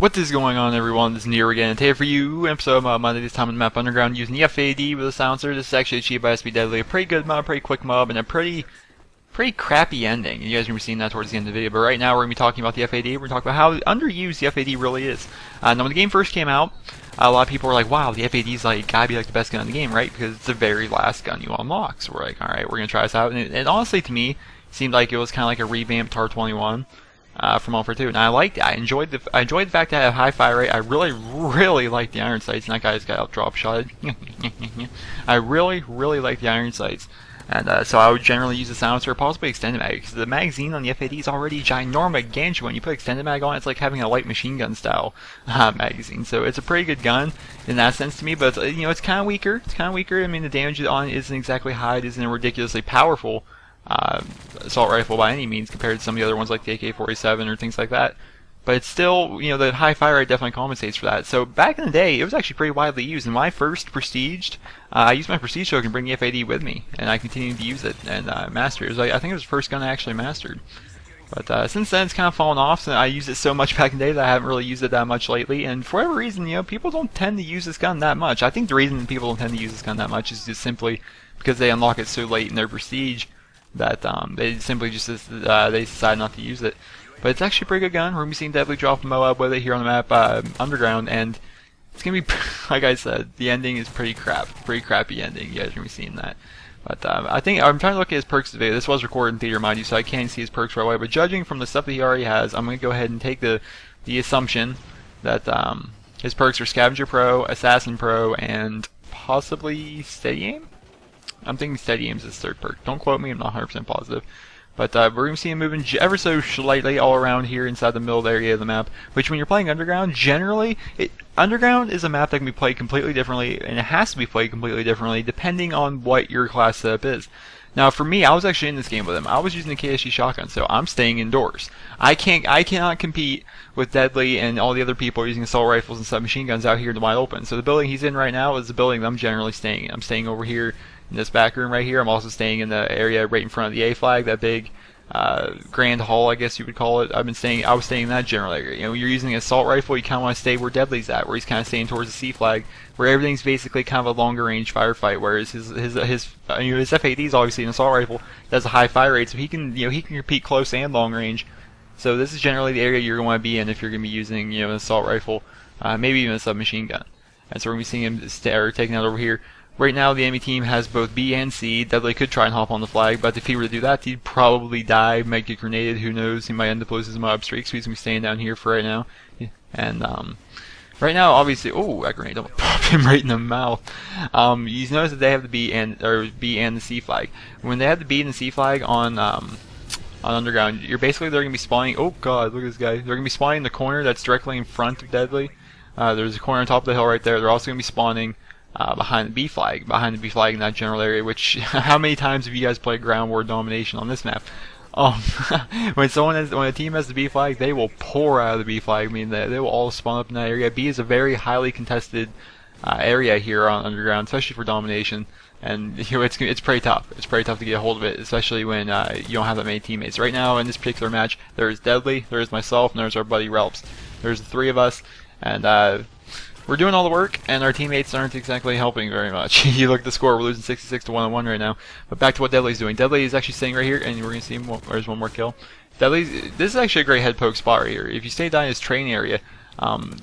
What is going on, everyone? This is Nero again, and today for you, episode of Monday, this time on the map Underground, using the FAD with a silencer. This is actually achieved by SB Deadly. A pretty good mob, pretty quick mob, and a pretty crappy ending. You guys are going to be seeing that towards the end of the video, but right now we're going to be talking about the FAD. We're going to talk about how underused the FAD really is. Now, when the game first came out, a lot of people were like, wow, the FAD's like, gotta be like the best gun in the game, right? Because it's the very last gun you unlock. So we're like, alright, we're going to try this out. And honestly, to me, it seemed like it was kind of like a revamped TAR-21. From All for Two, and I liked it. I enjoyed the fact that I have high fire rate. I really like the iron sights, and that guy's got out drop shotted. I really like the iron sights, and so I would generally use the silencer, possibly extended mag, because the magazine on the FAD is already ginormous, ganju. When you put extended mag on, it's like having a light machine gun style magazine. So it's a pretty good gun in that sense to me, but it's, you know, it's kind of weaker. I mean, the damage on it isn't exactly high. It isn't ridiculously powerful assault rifle by any means compared to some of the other ones like the AK-47 or things like that, but it's still, you know, the high fire rate definitely compensates for that. So back in the day, it was actually pretty widely used. And when I first prestiged, I used my prestige token to bring the FAD with me, and I continued to use it and master it. It was like, I think it was the first gun I actually mastered. But since then, it's kind of fallen off. So I used it so much back in the day that I haven't really used it that much lately. And for whatever reason, you know, people don't tend to use this gun that much. I think the reason people don't tend to use this gun that much is just simply because they unlock it so late in their prestige that they simply just they decide not to use it. But it's actually a pretty good gun. We're going to be seeing Deadly drop a MOAB with it here on the map Underground, and it's going to be, like I said, the ending is pretty crappy ending. You guys are going to be seeing that. But I think, I'm trying to look at his perks today. This was recorded in theater, mind you, so I can't see his perks right away. But judging from the stuff that he already has, I'm going to go ahead and take the assumption that his perks are Scavenger Pro, Assassin Pro, and possibly Steady Aim? I'm thinking Steady Aim's his third perk. Don't quote me, I'm not 100% positive. But we're going to see him moving ever so slightly all around here inside the middle area of the map, which when you're playing Underground, generally, Underground is a map that can be played completely differently, and it has to be played completely differently depending on what your class setup is. Now for me, I was actually in this game with him. I was using the KSG shotgun, so I'm staying indoors. I cannot compete with Deadly and all the other people using assault rifles and submachine guns out here in the wide open. So the building he's in right now is the building that I'm generally staying in. I'm staying over here in this back room right here. I'm also staying in the area right in front of the A flag, that big grand hall, I guess you would call it. I was staying in that general area. You know, you're using an assault rifle, you kind of want to stay where Deadly's at, where he's kind of staying towards the C flag, where everything's basically kind of a longer range firefight. Whereas his FAD is obviously an assault rifle that has a high fire rate, so he can compete close and long range. So this is generally the area you're going to want to be in if you're going to be using, you know, an assault rifle, maybe even a submachine gun. And so we're going to be seeing him taking out over here. Right now, the enemy team has both B and C. Deadly could try and hop on the flag, but if he were to do that, he'd probably die, might get grenaded, who knows, he might end up losing his mob streak, so he's going to be staying down here for right now. And right now, obviously, oh, that grenade almost popped him right in the mouth. You notice that they have the B and the C flag. When they have the B and the C flag on Underground, they're going to be spawning, oh god, look at this guy, they're going to be spawning in the corner that's directly in front of Deadly. There's a corner on top of the hill right there. They're also going to be spawning behind the B flag in that general area, which, how many times have you guys played ground war domination on this map? When a team has the B flag, they will pour out of the B flag. I mean, they will all spawn up in that area. B is a very highly contested area here on Underground, especially for domination. And you know, it's pretty tough. It's pretty tough to get a hold of it, especially when you don't have that many teammates. Right now, in this particular match, there is Deadly, there is myself, and there's our buddy Relps. There's the three of us, and we're doing all the work, and our teammates aren't exactly helping very much. You look at the score, we're losing 66 to 1-1 right now. But back to what Deadly's doing. Deadly is actually staying right here, and we're going to see him. There's one more kill. This is actually a great head poke spot right here. If you stay down in his train area,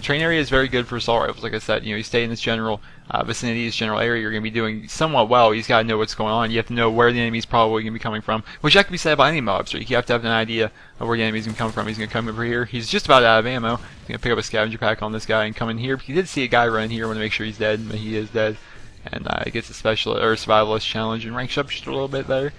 train area is very good for assault rifles. Like I said, you know, you stay in this general vicinity, this general area, you're going to be doing somewhat well. You just got to know what's going on. You have to know where the enemy's probably going to be coming from, which that can be said about any mob streak. You have to have an idea of where the enemy's going to come from. He's going to come over here. He's just about out of ammo. He's going to pick up a scavenger pack on this guy and come in here. He did see a guy run here. I want to make sure he's dead, but he is dead. And he gets a special or survivalist challenge and ranks up just a little bit better.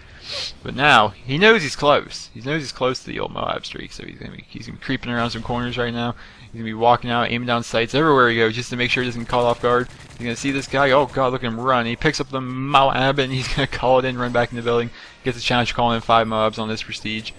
But now he knows he's close. He knows he's close to the old Moab streak, so he's gonna be creeping around some corners right now. He's gonna be walking out, aiming down sights everywhere he goes, just to make sure he doesn't call off guard. He's gonna see this guy. Oh god, look at him run! He picks up the Moab and he's gonna call it in, run back in the building. Gets a challenge calling in 5 Moabs on this prestige.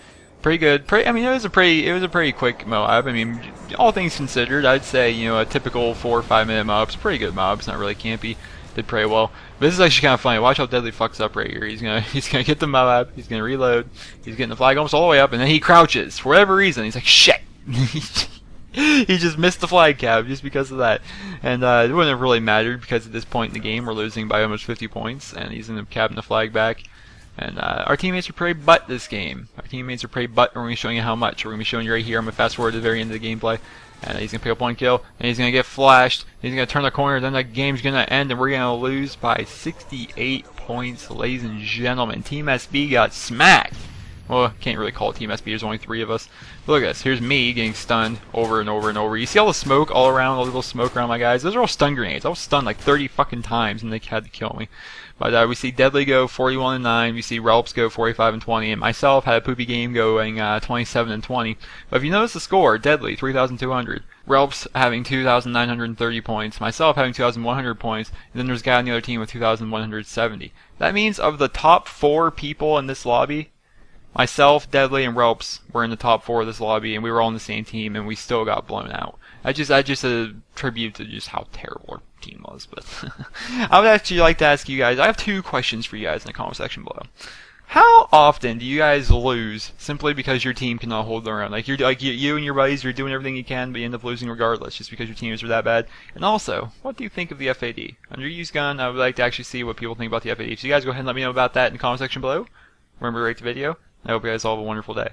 Pretty good. I mean, it was a pretty quick Moab. I mean, all things considered, I'd say, you know, a typical 4 or 5 minute Moab's pretty good Moab. It's not really campy. Did pretty well. But this is actually kind of funny. Watch how Deadly fucks up right here. He's gonna get the Moab. He's gonna reload. He's getting the flag almost all the way up, and then he crouches for whatever reason. He's like, shit. He just missed the flag cap just because of that. And it wouldn't have really mattered because at this point in the game we're losing by almost 50 points and he's going to cap the flag back. And our teammates are pretty butt this game. Our teammates are pretty butt, and we're going to be showing you how much. We're going to be showing you right here. I'm going to fast forward to the very end of the gameplay. And he's going to pick up one kill, and he's going to get flashed. He's going to turn the corner, then the game's going to end, and we're going to lose by 68 points, ladies and gentlemen. Team SB got smacked. Well, can't really call it Team SB. There's only 3 of us. But look at this. Here's me getting stunned over and over and over. You see all the smoke all around, all the little smoke around my guys? Those are all stun grenades. I was stunned like 30 fucking times, and they had to kill me. But we see Deadly go 41-9. We see Relps go 45-20, and myself had a poopy game going 27-20. But if you notice the score, Deadly 3,200. Relps having 2,930 points. Myself having 2,100 points. And then there's a guy on the other team with 2,170. That means of the top 4 people in this lobby, myself, Deadly, and Relps were in the top 4 of this lobby, and we were all on the same team, and we still got blown out. I just attribute to just how terrible our team was. But I would actually like to ask you guys. I have 2 questions for you guys in the comment section below. How often do you guys lose simply because your team cannot hold their own? Like you and your buddies, you're doing everything you can, but you end up losing regardless, just because your teams are that bad. And also, what do you think of the FAD? Underused gun. I would like to actually see what people think about the FAD. So you guys go ahead and let me know about that in the comment section below. Remember to rate the video. I hope you guys all have a wonderful day.